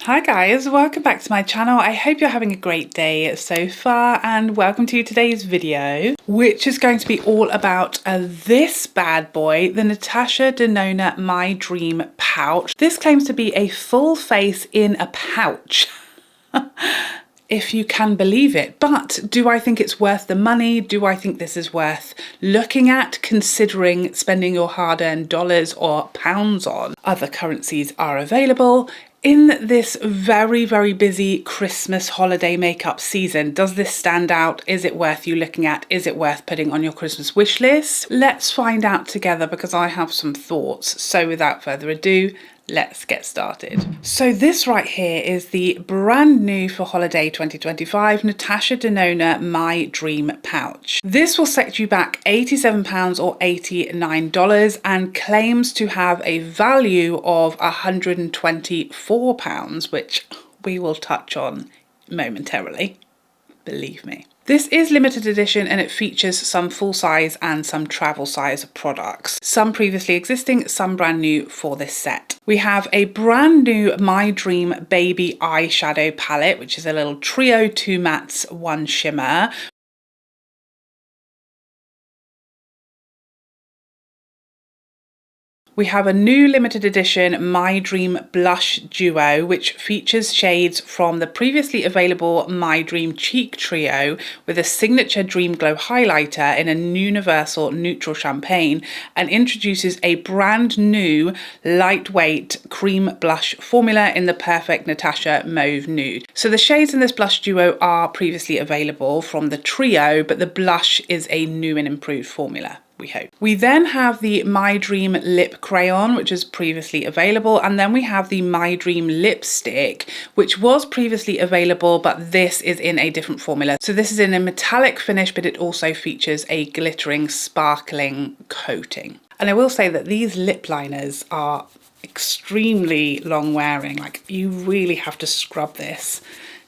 Hi guys, welcome back to my channel. I hope you're having a great day so far and welcome to today's video, which is going to be all about this bad boy, the Natasha Denona My Dream pouch. This claims to be a full face in a pouch. If you can believe it. But do I think it's worth the money? Do I think this is worth looking at, considering spending your hard-earned dollars or pounds on? Other currencies are available. In this very, very busy Christmas holiday makeup season, does this stand out? Is it worth you looking at? Is it worth putting on your Christmas wish list? Let's find out together because I have some thoughts. So without further ado, let's get started. So this right here is the brand new for holiday 2025 Natasha Denona My Dream pouch. This will set you back £87 or $89 and claims to have a value of £124, which we will touch on momentarily, believe me. This is limited edition and it features some full size and some travel size products. Some previously existing, some brand new for this set. We have a brand new My Dream Baby eyeshadow palette, which is a little trio 2 mattes, 1 shimmer. We have a new limited edition My Dream Blush Duo, which features shades from the previously available My Dream Cheek Trio with a signature Dream Glow highlighter in a universal neutral champagne and introduces a brand new lightweight cream blush formula in the perfect Natasha Mauve Nude. So the shades in this blush duo are previously available from the trio, but the blush is a new and improved formula, we hope. We then have the My Dream Lip Crayon, which is previously available, and then we have the My Dream Lipstick, which was previously available, but this is in a different formula. So this is in a metallic finish, but it also features a glittering, sparkling coating. And I will say that these lip liners are extremely long wearing. Like, you really have to scrub this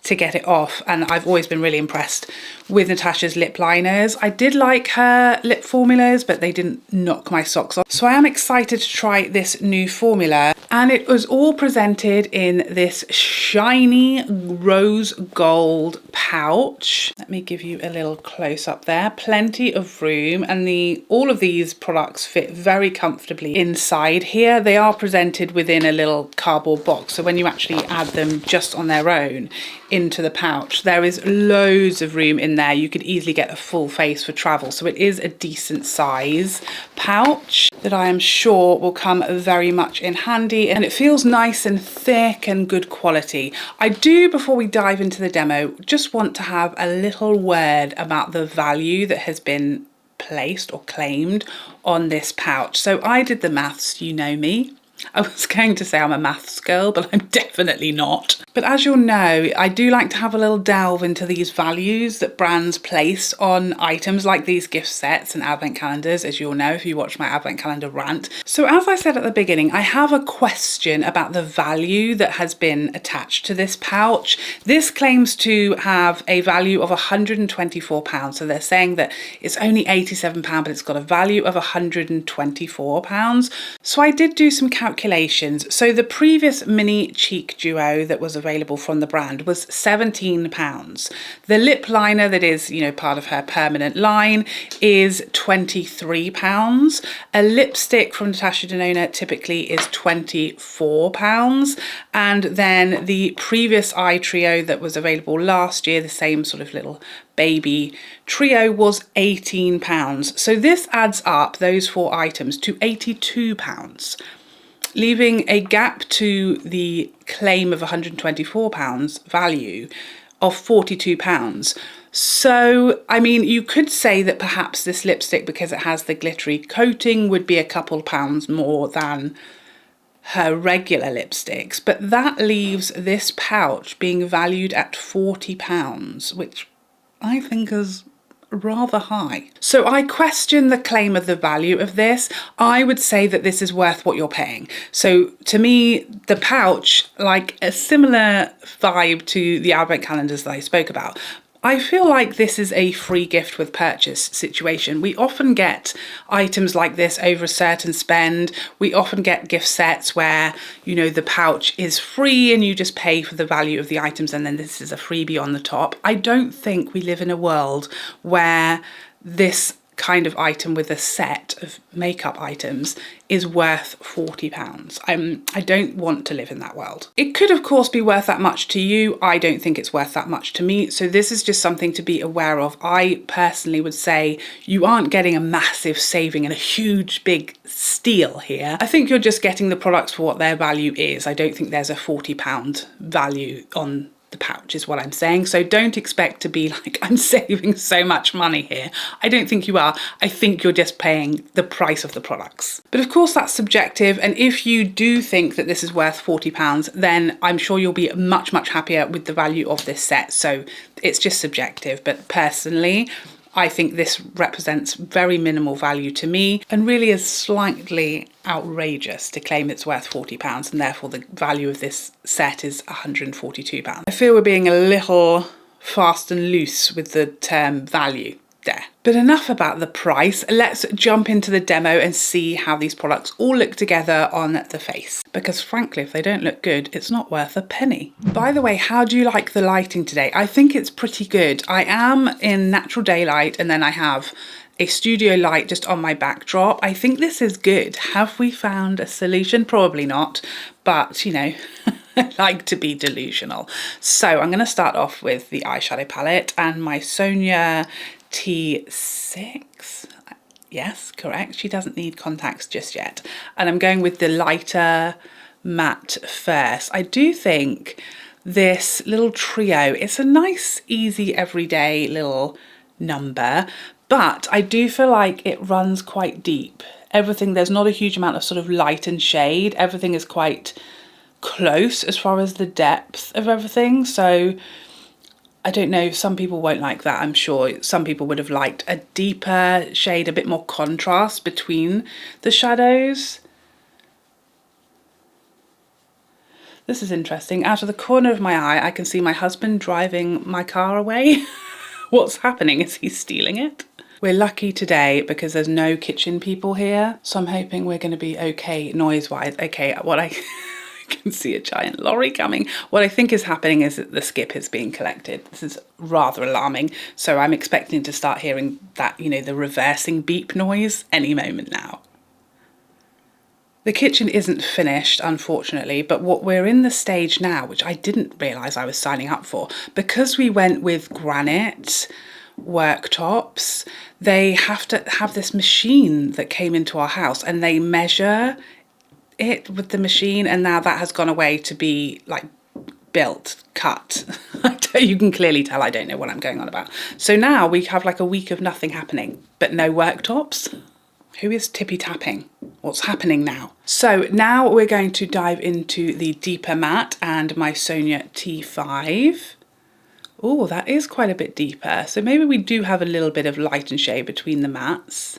to get it off, and I've always been really impressed with Natasha's lip liners. I did like her lip formulas, but they didn't knock my socks off. So I am excited to try this new formula, and it was all presented in this shiny rose gold pouch. Let me give you a little close up there. Plenty of room, and all of these products fit very comfortably inside here. They are presented within a little cardboard box, so when you actually add them just on their own into the pouch, there is loads of room in there. You could easily get a full face for travel, so it is a decent size pouch that I am sure will come very much in handy, and it feels nice and thick and good quality. I do, before we dive into the demo, just want to have a little word about the value that has been placed or claimed on this pouch. So I did the maths, you know me. I was going to say I'm a maths girl, but I'm definitely not. But as you'll know, I do like to have a little delve into these values that brands place on items like these gift sets and advent calendars, as you'll know if you watch my advent calendar rant. So as I said at the beginning, I have a question about the value that has been attached to this pouch. This claims to have a value of £124. So they're saying that it's only £87, but it's got a value of £124. So I did do some calculations. So the previous mini cheek duo that was available from the brand was £17. The lip liner that is, you know, part of her permanent line is £23. A lipstick from Natasha Denona typically is £24. And then the previous eye trio that was available last year, the same sort of little baby trio, was £18. So this adds up, those 4 items, to £82. Leaving a gap to the claim of £124 value of £42. So, I mean, you could say that perhaps this lipstick, because it has the glittery coating, would be a couple pounds more than her regular lipsticks, but that leaves this pouch being valued at £40, which I think is rather high. So I question the claim of the value of this. I would say that this is worth what you're paying. So to me, the pouch, like a similar vibe to the advent calendars that I spoke about, I feel like this is a free gift with purchase situation. We often get items like this over a certain spend. We often get gift sets where, you know, the pouch is free and you just pay for the value of the items and then this is a freebie on the top. I don't think we live in a world where this kind of item with a set of makeup items is worth £40. I don't want to live in that world. It could of course be worth that much to you. I don't think it's worth that much to me. So this is just something to be aware of. I personally would say you aren't getting a massive saving and a huge big steal here. I think you're just getting the products for what their value is. I don't think there's a £40 value on the pouch is what I'm saying. So don't expect to be like, I'm saving so much money here. I don't think you are. I think you're just paying the price of the products. But of course that's subjective. And if you do think that this is worth £40, then I'm sure you'll be much, much happier with the value of this set. So it's just subjective. But personally, I think this represents very minimal value to me and really is slightly outrageous to claim it's worth £40 and therefore the value of this set is £142. I feel we're being a little fast and loose with the term value there. But enough about the price. Let's jump into the demo and see how these products all look together on the face. Because frankly, if they don't look good, it's not worth a penny. By the way, how do you like the lighting today? I think it's pretty good. I am in natural daylight and then I have a studio light just on my backdrop. I think this is good. Have we found a solution? Probably not, but you know, I like to be delusional. So I'm going to start off with the eyeshadow palette and my Sonia T6. Yes, correct. She doesn't need contacts just yet. And I'm going with the lighter matte first. I do think this little trio, it's a nice, easy, everyday little number, but I do feel like it runs quite deep. Everything, there's not a huge amount of sort of light and shade. Everything is quite close as far as the depth of everything. So I don't know, some people won't like that. I'm sure some people would have liked a deeper shade, a bit more contrast between the shadows. This is interesting. Out of the corner of my eye, I can see my husband driving my car away. What's happening? Is he stealing it? We're lucky today because there's no kitchen people here. So I'm hoping we're going to be okay noise-wise. Okay, what I can see a giant lorry coming. What I think is happening is that the skip is being collected. This is rather alarming. So I'm expecting to start hearing that, you know, the reversing beep noise any moment now. The kitchen isn't finished, unfortunately, but what we're in the stage now, which I didn't realise I was signing up for, because we went with granite worktops, they have to have this machine that came into our house and they measure it with the machine, and now that has gone away to be like built, cut. You can clearly tell I don't know what I'm going on about. So now we have like a week of nothing happening, but no worktops. Who is tippy tapping? What's happening now? So now we're going to dive into the deeper matte and my Sonia T5. Oh, that is quite a bit deeper. So maybe we do have a little bit of light and shade between the mattes.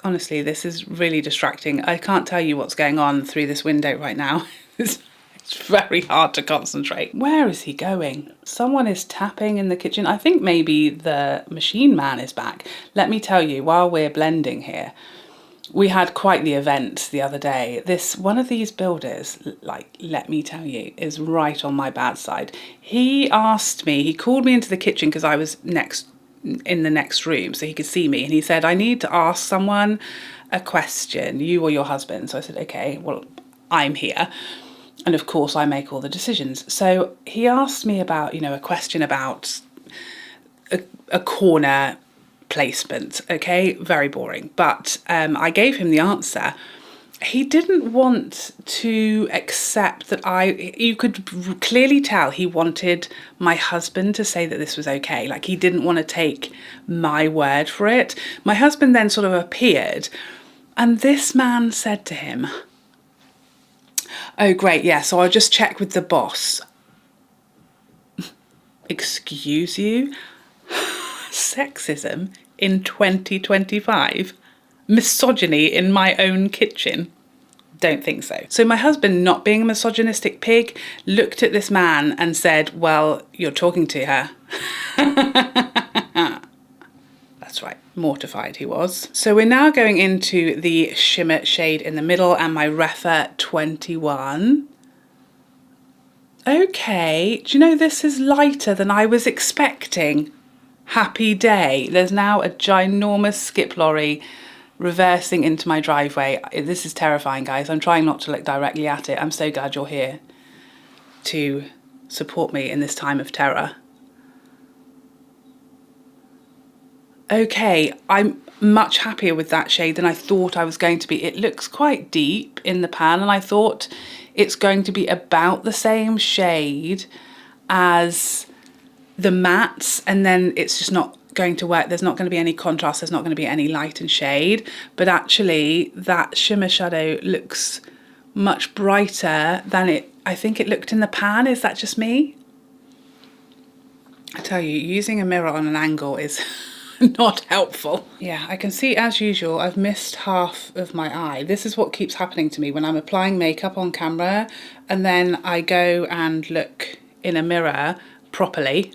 Honestly, this is really distracting. I can't tell you what's going on through this window right now. It's very hard to concentrate. Where is he going? Someone is tapping in the kitchen. I think maybe the machine man is back. Let me tell you, while we're blending here, we had quite the event the other day. One of these builders, like, let me tell you, is right on my bad side. He called me into the kitchen because I was in the next room so he could see me, and he said, I need to ask someone a question, you or your husband. So I said, okay, well, I'm here. And of course I make all the decisions. So he asked me about, you know, a question about a corner placement. Okay, very boring. But I gave him the answer. He didn't want to accept that you could clearly tell he wanted my husband to say that this was okay. Like, he didn't want to take my word for it. My husband then sort of appeared and this man said to him, oh, great, yeah, so I'll just check with the boss. Excuse you? Sexism in 2025? Misogyny in my own kitchen? Don't think so. So my husband, not being a misogynistic pig, looked at this man and said, well, you're talking to her. That's right, mortified he was. So we're now going into the shimmer shade in the middle and my Rephr 21. Okay, do you know this is lighter than I was expecting? Happy day. There's now a ginormous skip lorry reversing into my driveway. This is terrifying, guys. I'm trying not to look directly at it. I'm so glad you're here to support me in this time of terror. Okay, I'm much happier with that shade than I thought I was going to be. It looks quite deep in the pan and I thought it's going to be about the same shade as the mattes, and then it's just not going to work. There's not going to be any contrast, there's not going to be any light and shade, but actually that shimmer shadow looks much brighter than I think it looked in the pan. Is that just me? I tell you, using a mirror on an angle is not helpful. Yeah, I can see as usual I've missed half of my eye. This is what keeps happening to me when I'm applying makeup on camera and then I go and look in a mirror properly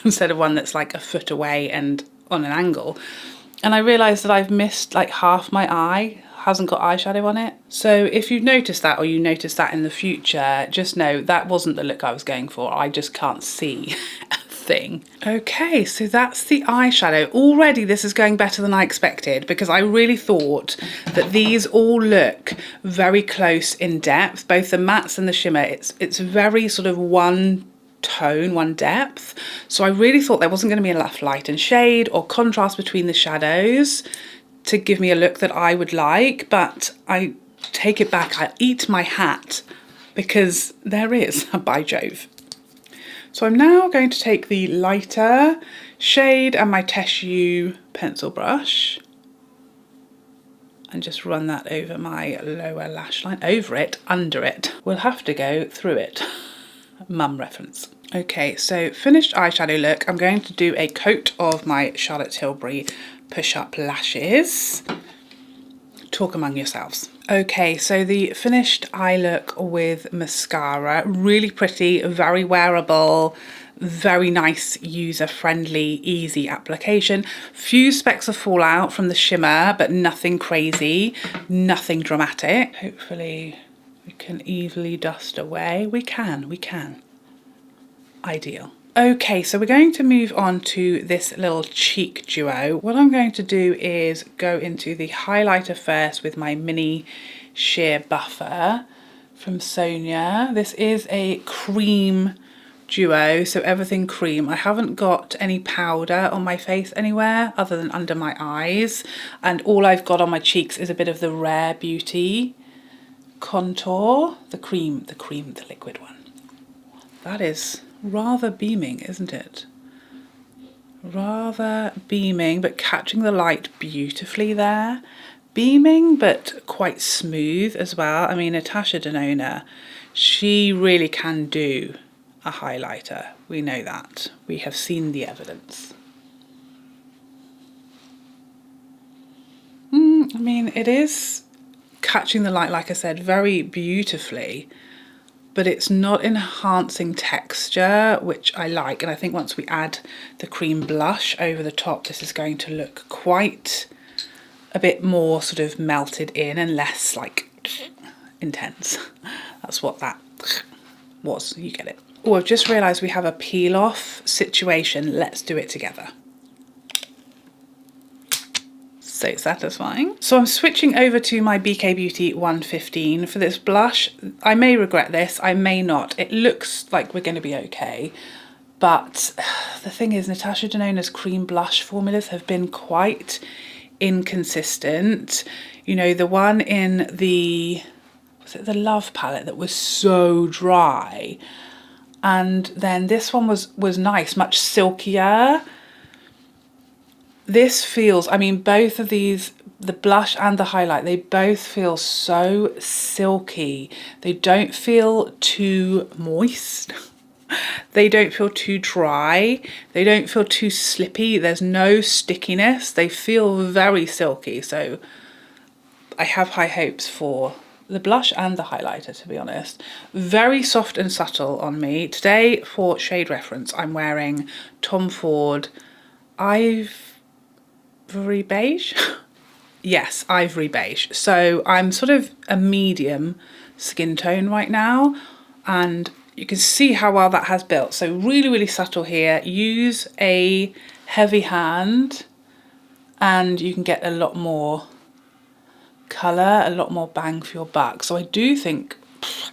instead of one that's like a foot away and on an angle, and I realise that I've missed like half my eye, hasn't got eyeshadow on it. So if you've noticed that, or you notice that in the future, just know that wasn't the look I was going for. I just can't see a thing. Okay, so that's the eyeshadow. Already this is going better than I expected, because I really thought that these all look very close in depth, both the mattes and the shimmer. It's very sort of one tone, one depth. So I really thought there wasn't going to be enough light and shade or contrast between the shadows to give me a look that I would like, but I take it back. I eat my hat, because there is, by Jove. So I'm now going to take the lighter shade and my Tissue pencil brush and just run that over my lower lash line, over it, under it. We'll have to go through it. Mum reference. Okay, so finished eyeshadow look. I'm going to do a coat of my Charlotte Tilbury push-up lashes. Talk among yourselves. Okay, so the finished eye look with mascara, really pretty, very wearable, very nice, user-friendly, easy application. Few specks of fallout from the shimmer, but nothing crazy, nothing dramatic. Hopefully we can easily dust away. We can. Ideal. Okay, so we're going to move on to this little cheek duo. What I'm going to do is go into the highlighter first with my mini sheer buffer from Sonia. This is a cream duo, so everything cream. I haven't got any powder on my face anywhere other than under my eyes, and all I've got on my cheeks is a bit of the Rare Beauty contour, the liquid one. That is rather beaming, isn't it? Rather beaming, but catching the light beautifully there. Beaming, but quite smooth as well. I mean, Natasha Denona, she really can do a highlighter. We know that. We have seen the evidence. I mean, it is catching the light, like I said, very beautifully, but it's not enhancing texture, which I like. And I think once we add the cream blush over the top, this is going to look quite a bit more sort of melted in and less like intense. That's what that was, you get it. Oh, I've just realised we have a peel off situation. Let's do it together. So satisfying. So I'm switching over to my BK Beauty 115 for this blush. I may regret this, I may not. It looks like we're going to be okay, but the thing is, Natasha Denona's cream blush formulas have been quite inconsistent. You know, the one in the, was it the Love palette, that was so dry, and then this one was nice, much silkier. This feels, I mean, both of these, the blush and the highlight, they both feel so silky. They don't feel too moist. They don't feel too dry. They don't feel too slippy. There's no stickiness. They feel very silky. So I have high hopes for the blush and the highlighter, to be honest. Very soft and subtle on me. Today, for shade reference, I'm wearing Tom Ford Ivory Beige. Yes, Ivory Beige. So I'm sort of a medium skin tone right now, and you can see how well that has built. So really, really subtle here. Use a heavy hand and you can get a lot more colour, a lot more bang for your buck. So I do think,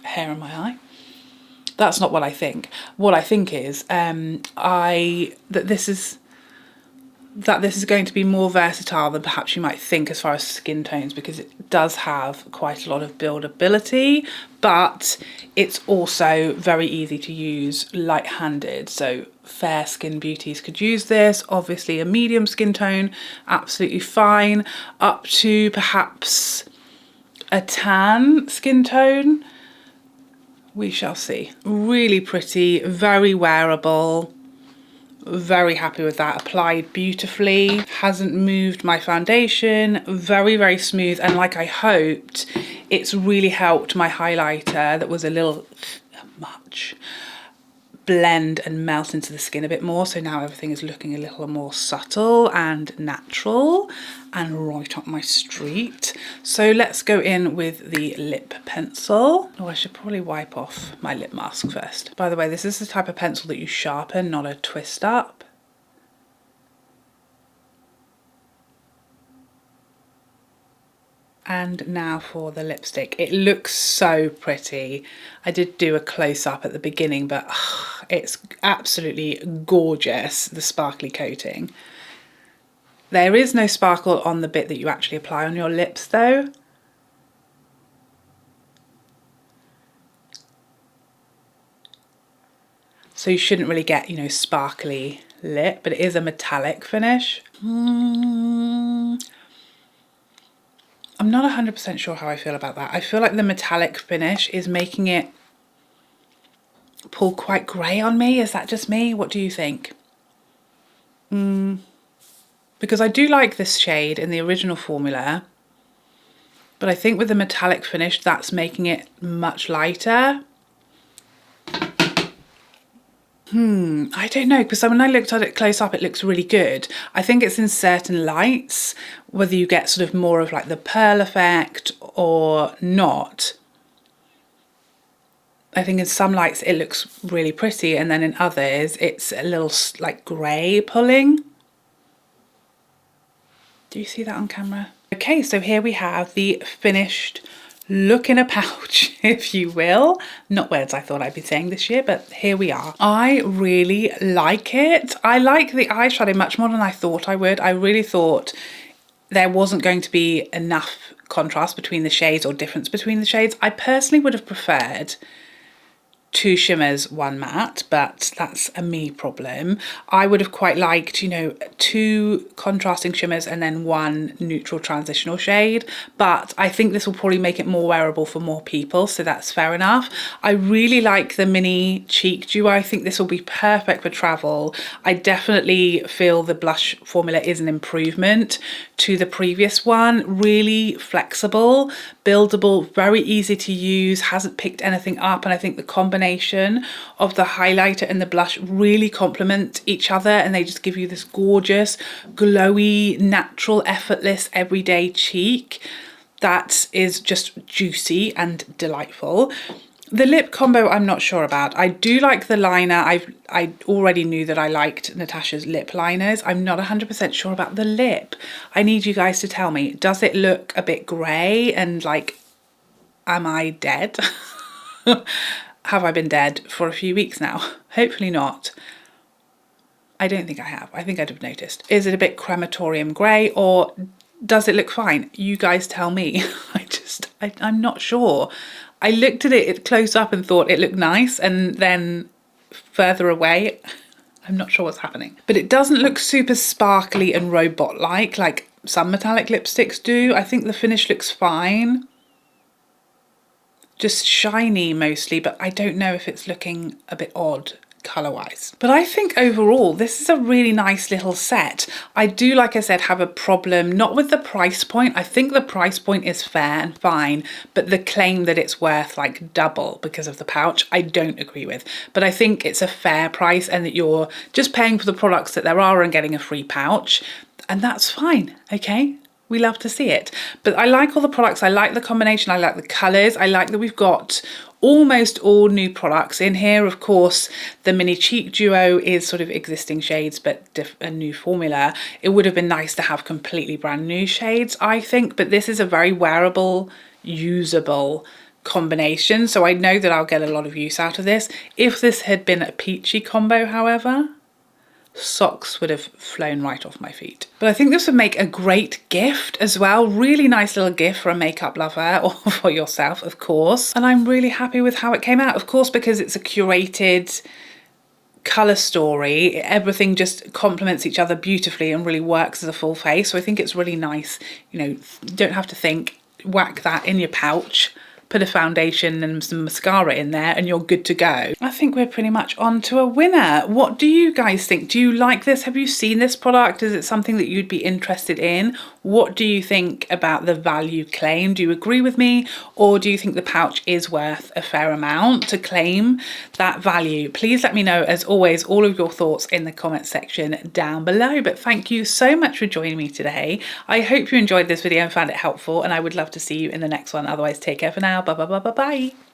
hair in my eye. That's not what I think. What I think is that this is going to be more versatile than perhaps you might think as far as skin tones, because it does have quite a lot of buildability, but it's also very easy to use light-handed. So fair skin beauties could use this. Obviously a medium skin tone, absolutely fine, up to perhaps a tan skin tone. We shall see. Really pretty, very wearable. Very happy with that. Applied beautifully, hasn't moved my foundation. Very, very smooth, and like I hoped, it's really helped my highlighter that was a little much blend and melt into the skin a bit more. So now everything is looking a little more subtle and natural and right up my street. So let's go in with the lip pencil. Oh, I should probably wipe off my lip mask first. By the way, this is the type of pencil that you sharpen, not a twist up. And now for the lipstick. It looks so pretty. I did do a close-up at the beginning, but it's absolutely gorgeous, the sparkly coating. There is no sparkle on the bit that you actually apply on your lips though. So you shouldn't really get, you know, sparkly lip, but it is a metallic finish. I'm not 100% sure how I feel about that. I feel like the metallic finish is making it pull quite grey on me. Is that just me? What do you think? Because I do like this shade in the original formula, but I think with the metallic finish, that's making it much lighter. I don't know, because when I looked at it close up, it looks really good. I think it's in certain lights, whether you get sort of more of like the pearl effect or not. I think in some lights it looks really pretty, and then in others it's a little like grey pulling. Do you see that on camera? Okay, so here we have the finished look in a pouch, if you will. Not words I thought I'd be saying this year, but here we are. I really like it. I like the eyeshadow much more than I thought I would. I really thought there wasn't going to be enough contrast between the shades or difference between the shades. I personally would have preferred 2 shimmers, 1 matte, but that's a me problem. I would have quite liked, you know, 2 contrasting shimmers and then 1 neutral transitional shade, but I think this will probably make it more wearable for more people, so that's fair enough. I really like the mini cheek duo. I think this will be perfect for travel. I definitely feel the blush formula is an improvement to the previous one. Really flexible, buildable, very easy to use, hasn't picked anything up, and I think the combination of the highlighter and the blush really complement each other, and they just give you this gorgeous, glowy, natural, effortless, everyday cheek that is just juicy and delightful. The lip combo I'm not sure about. I do like the liner. I already knew that I liked Natasha's lip liners. I'm not 100% sure about the lip. I need you guys to tell me, does it look a bit grey and like, am I dead? Have I been dead for a few weeks now? Hopefully not. I don't think I have. I think I'd have noticed. Is it a bit crematorium grey, or does it look fine? You guys tell me. I'm not sure. I looked at it close up and thought it looked nice, and then further away, I'm not sure what's happening. But it doesn't look super sparkly and robot-like some metallic lipsticks do. I think the finish looks fine. Just shiny mostly, but I don't know if it's looking a bit odd colour wise. But I think overall this is a really nice little set. I do, like I said, have a problem not with the price point. I think the price point is fair and fine, but the claim that it's worth like double because of the pouch, I don't agree with. But I think it's a fair price and that you're just paying for the products that there are and getting a free pouch, and that's fine. Okay, we love to see it. But I like all the products. I like the combination. I like the colours. I like that we've got almost all new products in here. Of course, the mini cheek duo is sort of existing shades, but a new formula. It would have been nice to have completely brand new shades, I think, but this is a very wearable, usable combination. So I know that I'll get a lot of use out of this. If this had been a peachy combo, however, socks would have flown right off my feet. But I think this would make a great gift as well. Really nice little gift for a makeup lover or for yourself, of course. And I'm really happy with how it came out, of course, because it's a curated colour story. Everything just complements each other beautifully and really works as a full face. So I think it's really nice. You know, you don't have to think, whack that in your pouch, put a foundation and some mascara in there and you're good to go. I think we're pretty much on to a winner. What do you guys think? Do you like this? Have you seen this product? Is it something that you'd be interested in? What do you think about the value claim? Do you agree with me, or do you think the pouch is worth a fair amount to claim that value? Please let me know, as always, all of your thoughts in the comment section down below. But thank you so much for joining me today. I hope you enjoyed this video and found it helpful, and I would love to see you in the next one. Otherwise, take care for now. Bye bye bye bye bye.